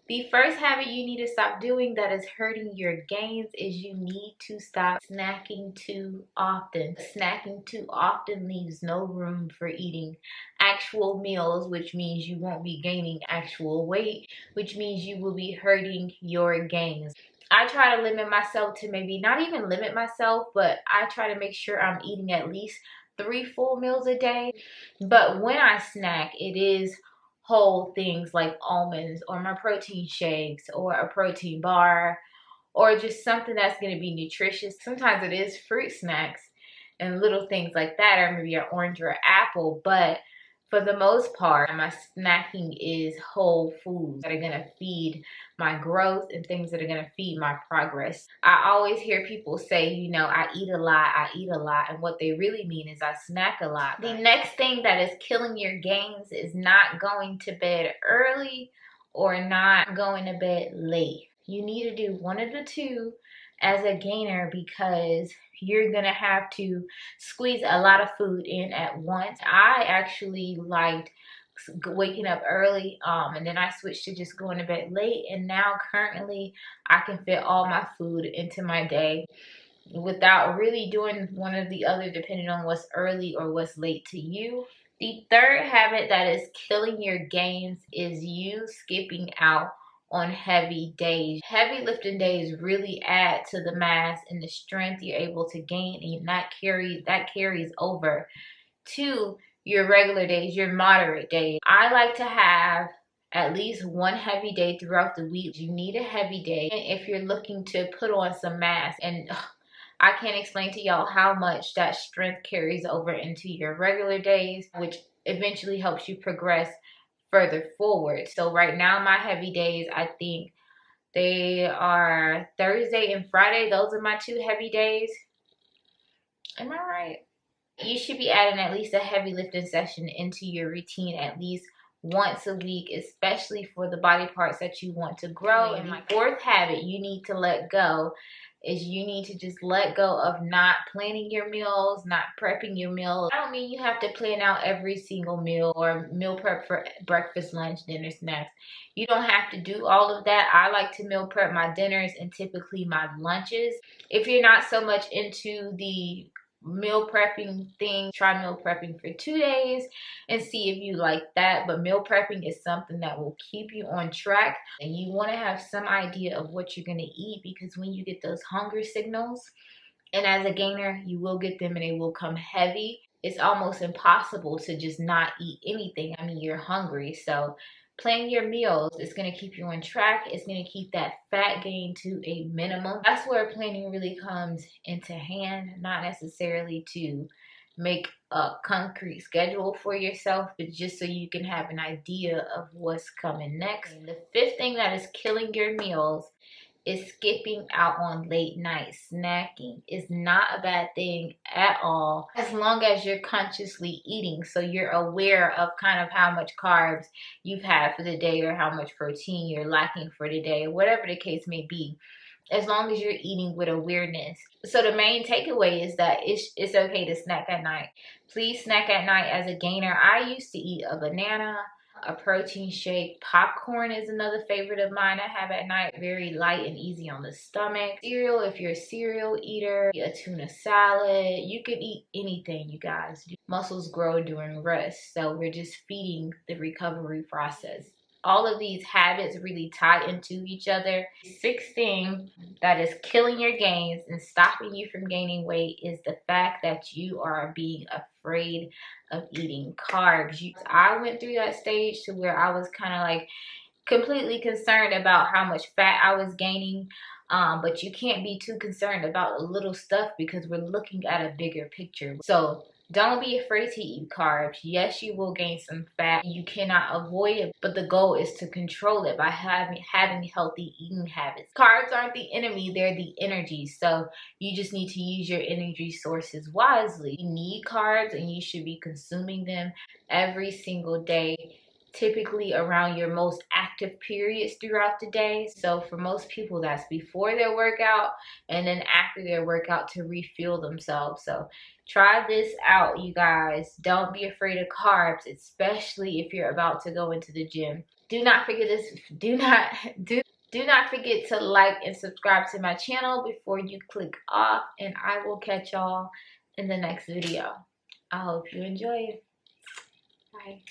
The first habit you need to stop doing that is hurting your gains is you need to stop snacking too often. Snacking too often leaves no room for eating actual meals, which means you won't be gaining actual weight, which means you will be hurting your gains. I try to limit myself to maybe not even limit myself, but I try to make sure I'm eating at least 3 full meals a day. But when I snack, it is whole things like almonds or my protein shakes or a protein bar or just something that's going to be nutritious. Sometimes it is fruit snacks and little things like that, or maybe an orange or an apple, but for the most part, my snacking is whole foods that are going to feed my growth and things that are going to feed my progress. I always hear people say, you know, I eat a lot, and what they really mean is I snack a lot. The next thing that is killing your gains is not going to bed early or not going to bed late. You need to do one of the two as a gainer because you're gonna have to squeeze a lot of food in at once. I actually liked waking up early and then I switched to just going to bed late, and now currently I can fit all my food into my day without really doing one or the other depending on what's early or what's late to you. The third habit that is killing your gains is you skipping out on heavy days. Heavy lifting days really add to the mass and the strength you're able to gain, and that carries over to your regular days, your moderate days. I like to have at least one heavy day throughout the week. You need a heavy day if you're looking to put on some mass, and I can't explain to y'all how much that strength carries over into your regular days, which eventually helps you progress further forward. So right now my heavy days, I think they are Thursday and Friday. Those are my 2 heavy days. Am I right? You should be adding at least a heavy lifting session into your routine at least once a week, especially for the body parts that you want to grow. And my fourth habit you need to let go is you need to just let go of not planning your meals, not prepping your meals. I don't mean you have to plan out every single meal or meal prep for breakfast, lunch, dinner, snacks. You don't have to do all of that. I like to meal prep my dinners and typically my lunches. If you're not so much into the meal prepping thing, try meal prepping for 2 days and see if you like that. But meal prepping is something that will keep you on track, and you want to have some idea of what you're going to eat, because when you get those hunger signals, and as a gainer you will get them and they will come heavy, it's almost impossible to just not eat anything. I mean, you're hungry, so planning your meals is going to keep you on track. It's going to keep that fat gain to a minimum. That's where planning really comes into hand, not necessarily to make a concrete schedule for yourself, but just so you can have an idea of what's coming next. And the fifth thing that is killing your meals is skipping out on late night snacking. Is not a bad thing at all, as long as you're consciously eating, so you're aware of kind of how much carbs you've had for the day or how much protein you're lacking for the day, whatever the case may be, as long as you're eating with awareness. So the main takeaway is that it's okay to snack at night. Please snack at night as a gainer. I used to eat a banana, a protein shake. Popcorn is another favorite of mine I have at night. Very light and easy on the stomach. Cereal, if you're a cereal eater. A tuna salad. You can eat anything, you guys. Muscles grow during rest, so we're just feeding the recovery process. All of these habits really tie into each other. The sixth thing that is killing your gains and stopping you from gaining weight is the fact that you are being afraid of eating carbs. I went through that stage to where I was kind of like completely concerned about how much fat I was gaining. But you can't be too concerned about the little stuff because we're looking at a bigger picture. So don't be afraid to eat carbs. Yes, you will gain some fat. You cannot avoid it, but the goal is to control it by having healthy eating habits. Carbs aren't the enemy, they're the energy. So you just need to use your energy sources wisely. You need carbs and you should be consuming them every single day typically around your most active periods throughout the day. So for most people, that's before their workout and then after their workout to refuel themselves. So try this out, you guys. Don't be afraid of carbs, especially if you're about to go into the gym. Do not forget this. Do not forget to like and subscribe to my channel before you click off, and I will catch y'all in the next video. I hope you enjoy it. Bye.